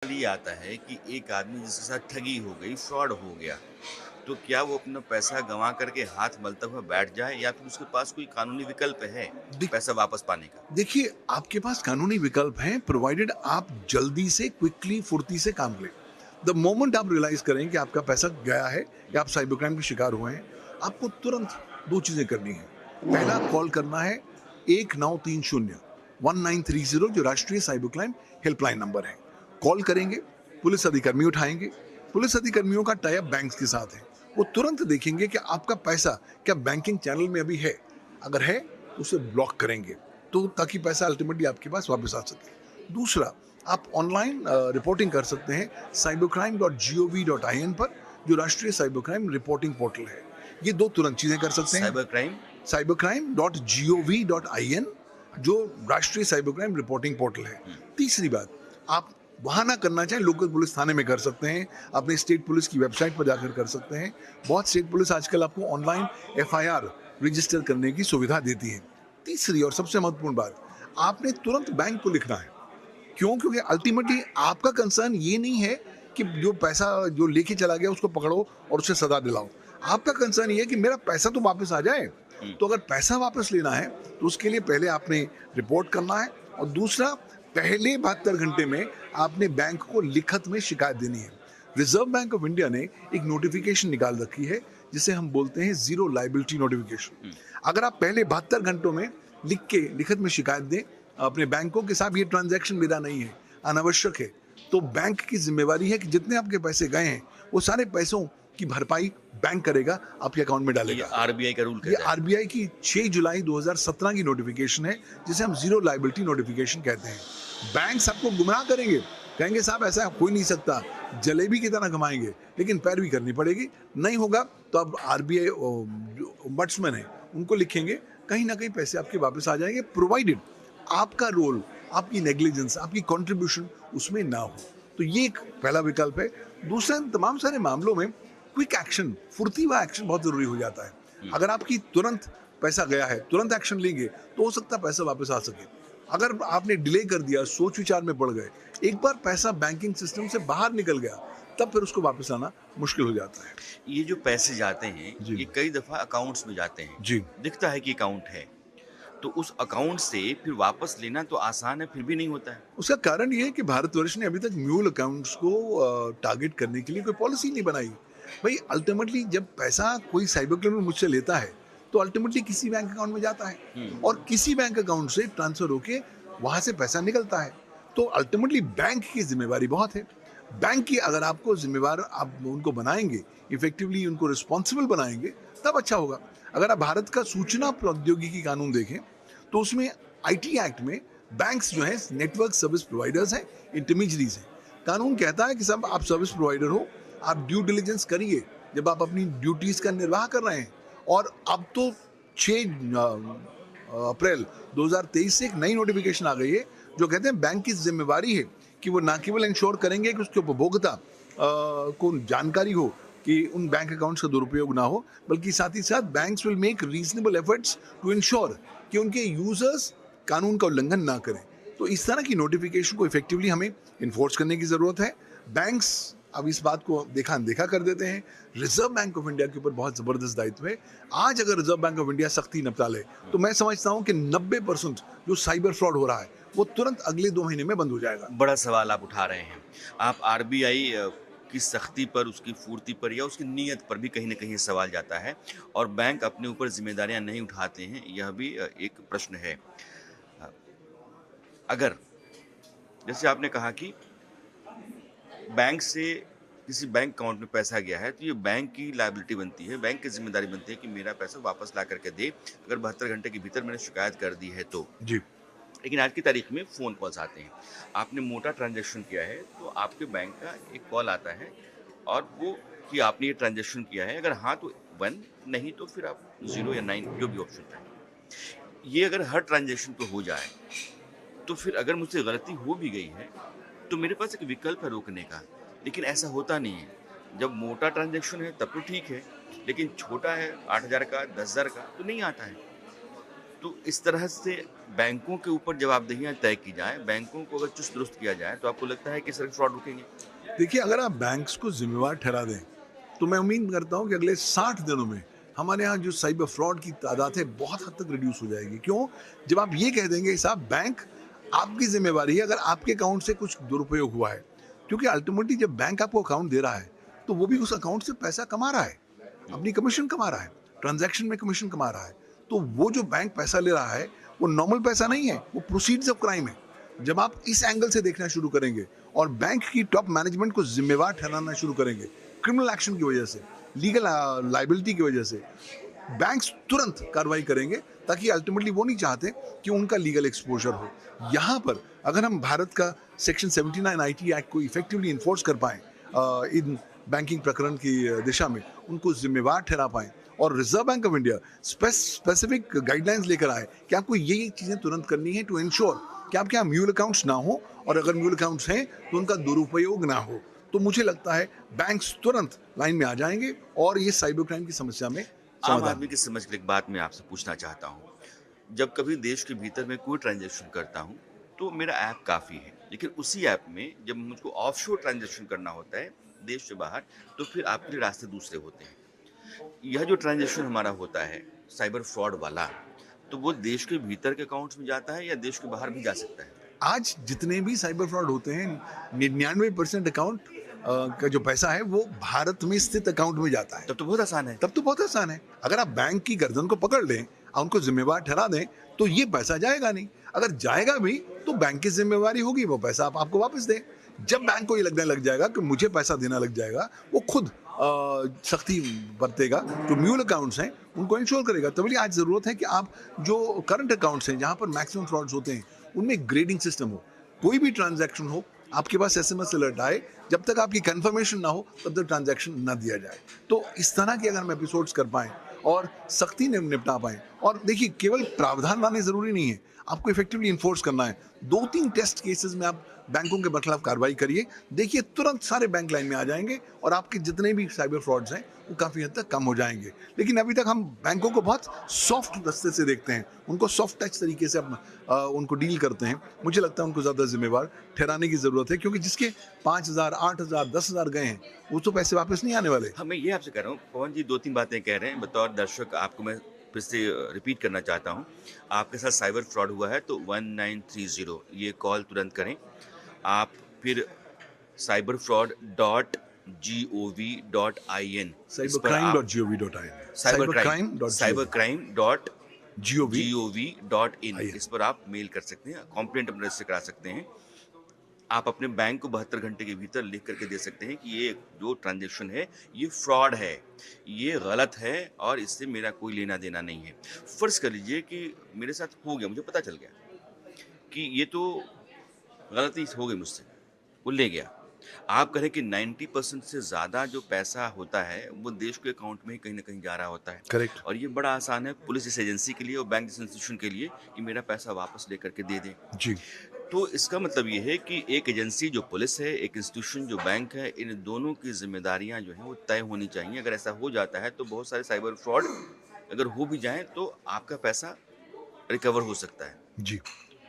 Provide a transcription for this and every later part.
ये आता है कि एक आदमी जिसके साथ ठगी हो गई, फ्रॉड हो गया, तो क्या वो अपना पैसा गँवा करके हाथ मलता हुआ बैठ जाए या फिर उसके पास कोई कानूनी विकल्प है, देख पैसा वापस पाने का? देखिए, आपके पास कानूनी विकल्प हैं प्रोवाइडेड आप जल्दी से, क्विकली, फुर्ती से काम लें। द मोमेंट आप रियलाइज़ करें कि आपका पैसा गया है या आप साइबर क्राइम के शिकार हुए हैं, आपको तुरंत 2 चीज़ें करनी हैं। पहला कॉल करना है 1930 1930 जो राष्ट्रीय साइबर क्राइम हेल्पलाइन नंबर है। कॉल करेंगे, पुलिस अधिकर्मी उठाएँगे। पुलिस अधिकर्मियों का टाई अप बैंक्स के साथ है। वो तुरंत देखेंगे कि आपका पैसा क्या बैंकिंग चैनल में अभी है? अगर है, तो उसे ब्लॉक करेंगे। तो ताकि पैसा अल्टीमेटली आपके पास वापस आ सके। दूसरा, आप ऑनलाइन रिपोर्टिंग कर सकते हैं cybercrime.gov.in पर, जो राष्ट्रीय साइबर क्राइम रिपोर्टिंग पोर्टल है। ये 2 तुरंत चीज़ें कर सकते हैं। साइबर क्राइम cybercrime.gov.in जो राष्ट्रीय साइबर क्राइम रिपोर्टिंग पोर्टल है। हुँ, तीसरी बात, आप वहाँ ना करना चाहें, लोकल पुलिस थाने में कर सकते हैं, अपने स्टेट पुलिस की वेबसाइट पर जाकर कर सकते हैं। बहुत स्टेट पुलिस आजकल आपको ऑनलाइन एफआईआर रजिस्टर करने की सुविधा देती है। तीसरी और सबसे महत्वपूर्ण बात, आपने तुरंत बैंक को लिखना है। क्यों? क्योंकि अल्टीमेटली आपका कंसर्न ये नहीं है कि जो पैसा जो लेके चला गया उसको पकड़ो और उसे सजा दिलाओ। आपका कंसर्न ये है कि मेरा पैसा तो वापस आ जाए। हुँ। तो अगर पैसा वापस लेना है तो उसके लिए पहले आपने रिपोर्ट करना है और दूसरा, पहले 72 घंटे में आपने बैंक को लिखत में शिकायत देनी है। रिजर्व बैंक ऑफ इंडिया ने एक नोटिफिकेशन निकाल रखी है जिसे हम बोलते हैं जीरो लाइबिलिटी नोटिफिकेशन। हुँ। अगर आप पहले 72 घंटों में लिख के लिखत में शिकायत दें अपने बैंकों के साथ, ये ट्रांजैक्शन मेरा नहीं है, अनावश्यक है, तो बैंक की जिम्मेवारी है कि जितने आपके पैसे गए हैं वो सारे पैसों की भरपाई बैंक करेगा, आपके अकाउंट में ये डालेगा। आरबीआई का रूल ये कहता है। आरबीआई की 6 जुलाई 2017 की नोटिफिकेशन है जिसे हम जीरो लाइबिलिटी नोटिफिकेशन कहते हैं। बैंक्स आपको गुमराह करेंगे, कहेंगे साहब ऐसा हो ही नहीं सकता, जलेबी की तरह कमाएंगे, लेकिन पैरवी करनी पड़ेगी। नहीं होगा तो अब आरबीआई जो ओम्बड्समैन है उनको लिखेंगे, कहीं ना कहीं पैसे आपके वापस आ जाएंगे, प्रोवाइडेड आपका रोल, आपकी नेग्लिजेंस, आपकी कंट्रीब्यूशन उसमें ना हो। तो ये एक पहला विकल्प है। दूसरा, इन तमाम सारे मामलों में क्विक एक्शन, फुर्तीला एक्शन बहुत जरूरी हो जाता है। हुँ। अगर आपकी तुरंत पैसा गया है, तुरंत एक्शन लेंगे तो हो सकता है पैसा वापस आ सके। अगर आपने डिले कर दिया, सोच विचार में पड़ गए, एक बार पैसा बैंकिंग सिस्टम से बाहर निकल गया, तब फिर उसको वापस लाना मुश्किल हो जाता है। ये जो पैसे जाते हैं, जी। ये कई दफ़ा अकाउंट्स में जाते हैं। जी। दिखता है कि अकाउंट है, तो उस अकाउंट से फिर वापस लेना तो आसान है, फिर भी नहीं होता है। उसका कारण ये है कि भारतवर्ष ने अभी तक म्यूल अकाउंट्स को टारगेट करने के लिए कोई पॉलिसी नहीं बनाई। भाई अल्टीमेटली जब पैसा कोई साइबर क्रिमिनल मुझसे लेता है तो अल्टीमेटली किसी बैंक अकाउंट में जाता है हुँ। और किसी बैंक अकाउंट से ट्रांसफर होके वहां से पैसा निकलता है। तो अल्टीमेटली बैंक की जिम्मेवारी बहुत है। बैंक की अगर आपको जिम्मेवार आप उनको बनाएंगे, इफेक्टिवली उनको रिस्पॉन्सिबल बनाएंगे, तब अच्छा होगा। अगर आप भारत का सूचना प्रौद्योगिकी कानून देखें तो उसमें आईटी एक्ट में बैंक्स जो है नेटवर्क सर्विस प्रोवाइडर्स हैं, इंटरमीडियरीज हैं। कानून कहता है कि सब आप सर्विस प्रोवाइडर हो, आप ड्यू डिलिजेंस करिए जब आप अपनी ड्यूटीज का निर्वाह कर रहे हैं। और अब तो 6 अप्रैल 2023 से एक नई नोटिफिकेशन आ गई है जो कहते हैं बैंक की जिम्मेवारी है कि वो ना केवल इंश्योर करेंगे कि उसके उपभोक्ता को जानकारी हो कि उन बैंक अकाउंट्स का दुरुपयोग ना हो, बल्कि साथ ही साथ banks will make reasonable efforts to ensure कि उनके यूजर्स कानून का उल्लंघन ना करें। तो इस तरह की नोटिफिकेशन को इफेक्टिवली हमें इन्फोर्स करने की ज़रूरत है। बैंक्स अब इस बात को देखा अनदेखा कर देते हैं। रिजर्व बैंक ऑफ इंडिया के ऊपर बहुत ज़बरदस्त दायित्व है। आज अगर रिजर्व बैंक ऑफ इंडिया सख्ती निपटा ले तो मैं समझता हूँ कि 90% जो साइबर फ्रॉड हो रहा है वो तुरंत अगले 2 महीने में बंद हो जाएगा। बड़ा सवाल आप उठा रहे हैं। आप आरबीआई की सख्ती पर, उसकी फुर्ती पर या उसकी नीयत पर भी कहीं न कहीं सवाल जाता है और बैंक अपने ऊपर ज़िम्मेदारियाँ नहीं उठाते हैं, यह भी एक प्रश्न है। अ, अगर जैसे आपने कहा कि बैंक से किसी बैंक अकाउंट में पैसा गया है, तो ये बैंक की लायबिलिटी बनती है, बैंक की ज़िम्मेदारी बनती है कि मेरा पैसा वापस ला कर के दे, अगर 72 घंटे के भीतर मैंने शिकायत कर दी है तो। जी। लेकिन आज की तारीख में फ़ोन कॉल्स आते हैं। आपने मोटा ट्रांज़ैक्शन किया है, तो आपके बैंक का एक कॉल आता है और वो कि आपने ये ट्रांज़ैक्शन किया है, अगर हाँ तो 1 नहीं तो फिर आप 0 या 9 जो भी ऑप्शन है। ये अगर हर ट्रांज़ैक्शन पे हो जाए, तो फिर अगर मुझसे गलती हो भी गई है, तो मेरे पास एक विकल्प है रोकने का, लेकिन ऐसा होता नहीं है। जब मोटा ट्रांज़ैक्शन है तब तो ठीक है, लेकिन छोटा है 8,000 का, 10,000 का तो नहीं आता है। तो इस तरह से बैंकों के ऊपर जवाबदेहियाँ तय की जाए, बैंकों को अगर चुस्त दुरुस्त किया जाए, तो आपको लगता है कि सर फ्रॉड रुकेंगे? देखिए, अगर आप बैंक्स को जिम्मेवार ठहरा दें, तो मैं उम्मीद करता हूँ कि अगले 60 दिनों में हमारे यहाँ जो साइबर फ्रॉड की तादाद है बहुत हद तक रिड्यूस हो जाएगी। क्यों? जब आप ये कह देंगे साहब बैंक आपकी जिम्मेवारी है अगर आपके अकाउंट से कुछ दुरुपयोग हुआ है, क्योंकि अल्टीमेटली जब बैंक आपको अकाउंट दे रहा है तो वो भी उस अकाउंट से पैसा कमा रहा है, अपनी कमीशन कमा रहा है, ट्रांजैक्शन में कमीशन कमा रहा है। तो वो जो बैंक पैसा ले रहा है वो नॉर्मल पैसा नहीं है, वो प्रोसीड्स ऑफ क्राइम है। जब आप इस एंगल से देखना शुरू करेंगे और बैंक की टॉप मैनेजमेंट को जिम्मेवार ठहराना शुरू करेंगे क्रिमिनल एक्शन की वजह से, लीगल लाइबिलिटी की वजह से, बैंक्स तुरंत कार्रवाई करेंगे, ताकि अल्टीमेटली वो नहीं चाहते कि उनका लीगल एक्सपोजर हो। यहाँ पर अगर हम भारत का सेक्शन 79 आईटी एक्ट को इफेक्टिवली इन्फोर्स कर पाएं इन बैंकिंग प्रकरण की दिशा में, उनको जिम्मेवार ठहरा पाएं और reserve bank of India specific guidelines लेकर आए कि आपको ये चीज़ें तुरंत करनी है टू इंश्योर कि आपके यहाँ म्यूल अकाउंट्स ना हो, और अगर म्यूल अकाउंट्स हैं तो उनका दुरुपयोग ना हो, तो मुझे लगता है बैंक्स तुरंत लाइन में आ जाएंगे और ये साइबर क्राइम की समस्या में आम समाधान। आदमी की समझ के लिए एक बात मैं आपसे पूछना चाहता हूँ। जब कभी देश के भीतर मैं कोई ट्रांज़ैक्शन करता हूँ, तो मेरा ऐप काफ़ी है। लेकिन उसी ऐप में जब मुझको ऑफशोर ट्रांज़ैक्शन करना होता है, देश से बाहर, तो फिर आपके लिए रास्ते दूसरे होते हैं। यह जो ट्रांज़ैक्शन हमारा होता है, साइबर फ्रॉड वाला, तो वो देश के भीतर के अकाउंट्स में जाता है या देश के बाहर भी जा सकता है? आज जितने भी साइबर फ्रॉड होते हैं 99% अकाउंट का जो पैसा है वो भारत में स्थित अकाउंट में जाता है। तब तो बहुत आसान है। तब तो बहुत आसान है। अगर आप बैंक की गर्दन को पकड़ लें और उनको जिम्मेवार ठहरा दें तो ये पैसा जाएगा नहीं। अगर जाएगा भी तो बैंक की जिम्मेवारी होगी, वो पैसा आप आपको वापस दें। जब बैंक को ये लगने लग जाएगा कि मुझे पैसा देना लग जाएगा, वो खुद सख्ती बरतेगा। जो म्यूल अकाउंट्स हैं उनको इंश्योर करेगा। तभी आज ज़रूरत है कि आप जो करंट अकाउंट्स हैं जहाँ पर मैक्सिमम फ्रॉड्स होते हैं उनमें ग्रेडिंग सिस्टम हो। कोई भी ट्रांजैक्शन हो, आपके पास एसएमएस अलर्ट आए, जब तक आपकी कंफर्मेशन ना हो तब तक ट्रांजैक्शन ना दिया जाए। तो इस तरह के अगर हम एपिसोड्स कर पाएं और सख्ती ने निपटा पाएं, और देखिए केवल प्रावधान लाने ज़रूरी नहीं है, आपको इफेक्टिवली इन्फोर्स करना है। 2-3 टेस्ट केसेस में आप बैंकों के खिलाफ कार्रवाई करिए, देखिए तुरंत सारे बैंक लाइन में आ जाएंगे और आपके जितने भी साइबर फ्रॉड्स हैं वो काफ़ी हद तक कम हो जाएंगे। लेकिन अभी तक हम बैंकों को बहुत सॉफ्ट दस्ते से देखते हैं, उनको सॉफ्ट टच तरीके से उनको डील करते हैं। मुझे लगता है उनको ज़्यादा जिम्मेवार ठहराने की ज़रूरत है, क्योंकि जिसके 5,000, 8,000, 10,000 गए हैं वो तो पैसे वापस नहीं आने वाले। हाँ, मैं ये आपसे कह रहा हूँ, पवन जी 2-3 बातें कह रहे हैं, बतौर दर्शक आपको मैं फिर से रिपीट करना चाहता हूँ। आपके साथ साइबर फ्रॉड हुआ है तो 1930 ये कॉल तुरंत करें। आप फिर cyberfraud.gov.in इस पर आप cybercrime.gov.in cybercrime.gov.in gov. इस पर आप मेल कर सकते हैं, कंप्लेंट अपने रजिस्टर करा सकते हैं। आप अपने बैंक को 72 घंटे के भीतर लिख करके दे सकते हैं कि ये जो ट्रांजैक्शन है ये फ्रॉड है, ये गलत है और इससे मेरा कोई लेना देना नहीं है। फ़र्ज़ कर लीजिए कि मेरे साथ हो गया, मुझे पता चल गया कि ये तो गलती हो गई मुझसे, वो ले गया। आप कह रहे हैं कि 90% से ज़्यादा जो पैसा होता है वो देश के अकाउंट में ही कहीं न कहीं जा रहा होता है। करेक्ट। और ये बड़ा आसान है पुलिस जैसी एजेंसी के लिए और बैंक जैसे इंस्टीट्यूशन के लिए कि मेरा पैसा वापस लेकर के दे दें। जी। तो इसका मतलब ये है कि एक एजेंसी जो पुलिस है, एक इंस्टीट्यूशन जो बैंक है, इन दोनों की ज़िम्मेदारियाँ जो हैं वो तय होनी चाहिए। अगर ऐसा हो जाता है तो बहुत सारे साइबर फ्रॉड अगर हो भी जाएँ तो आपका पैसा रिकवर हो सकता है। जी।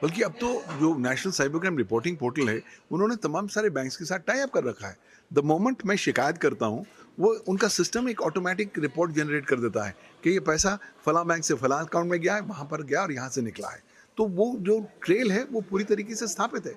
बल्कि अब तो जो national cyber crime reporting portal है, उन्होंने तमाम सारे बैंक्स के साथ टाई अप कर रखा है। द मोमेंट मैं शिकायत करता हूँ, वो उनका सिस्टम एक ऑटोमेटिक रिपोर्ट जनरेट कर देता है कि ये पैसा फलां बैंक से फलां अकाउंट में गया है, वहाँ पर गया और यहाँ से निकला है। तो वो जो ट्रेल है वो पूरी तरीके से स्थापित है।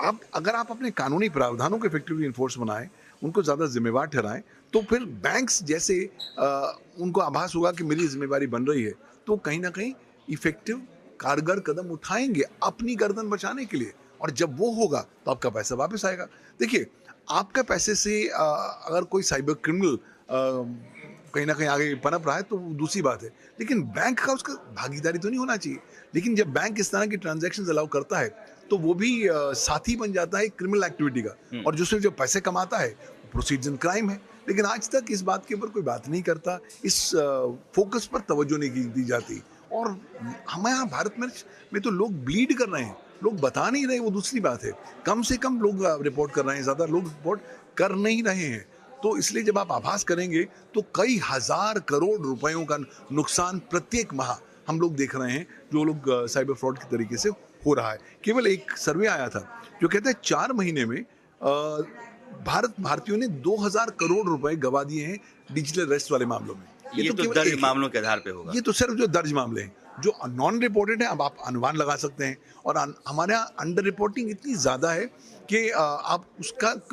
अब अगर आप अपने कानूनी प्रावधानों को इफेक्टिवली इन्फोर्स बनाएं, उनको ज़्यादा जिम्मेवार ठहराएं, तो फिर बैंक्स जैसे उनको आभास होगा कि मेरी जिम्मेवारी बन रही है, तो कहीं ना कहीं इफेक्टिव कारगर कदम उठाएंगे अपनी गर्दन बचाने के लिए। और जब वो होगा तो आपका पैसा वापस आएगा। देखिए, आपका पैसे से अगर कोई साइबर क्रिमिनल कहीं ना कहीं आगे पनप रहा है तो वो दूसरी बात है, लेकिन बैंक का उसका भागीदारी तो नहीं होना चाहिए। लेकिन जब बैंक इस तरह की ट्रांजैक्शंस अलाउ करता है तो वो भी साथी बन जाता है क्रिमिनल एक्टिविटी का, और जिससे जो पैसे कमाता है प्रोसीड्स इन क्राइम है। लेकिन आज तक इस बात के ऊपर कोई बात नहीं करता, इस फोकस पर तवज्जो नहीं दी जाती। और हमारे यहाँ भारत में तो लोग ब्लीड कर रहे हैं, लोग बता नहीं रहे, वो दूसरी बात है। कम से कम लोग रिपोर्ट कर रहे हैं, ज़्यादा लोग रिपोर्ट कर नहीं रहे हैं। तो इसलिए जब आप आभास करेंगे तो कई हजार करोड़ रुपयों का नुकसान प्रत्येक माह हम लोग देख रहे हैं जो लोग साइबर फ्रॉड के तरीके से हो रहा है। केवल एक सर्वे आया था जो कहता है 4 महीने में भारतीयों ने 2000 करोड़ रुपए गवा दिए हैं डिजिटल अरेस्ट वाले मामलों में। ये तो केवल दर्ज एक है। मामलों के आधार पे होगा। ये तो सिर्फ जो दर्ज मामले हैं, जो नॉन रिपोर्टेड है, अब आप अनुमान लगा सकते हैं। और हमारे यहाँ अंडर रिपोर्टिंग इतनी ज़्यादा है कि आप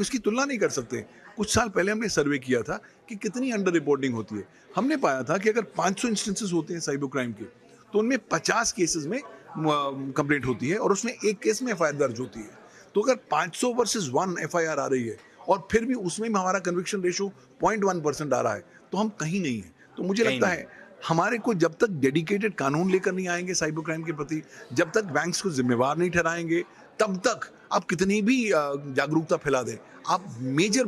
उसकी तुलना नहीं कर सकते। कुछ साल पहले हमने सर्वे किया था कि कितनी अंडर रिपोर्टिंग होती है। हमने पाया था कि अगर 500 इंस्टेंसेस होते हैं साइबर क्राइम के, तो उनमें 50 केसेस में कंप्लेंट होती है और उसमें एक केस में एफआईआर दर्ज होती है। तो अगर 500 वर्सेस 1 एफआईआर आ रही है और फिर भी उसमें भी हमारा कन्विक्शन रेशो 0.1% आ रहा है, तो हम कहीं नहीं है। तो मुझे कहीं लगता नहीं। है हमारे को जब तक डेडिकेटेड कानून लेकर नहीं आएंगे साइबर क्राइम के प्रति, जब तक बैंक्स को जिम्मेवार नहीं ठहराएंगे, तब तक आप कितनी भी जागरूकता फैला दें, आप मेजर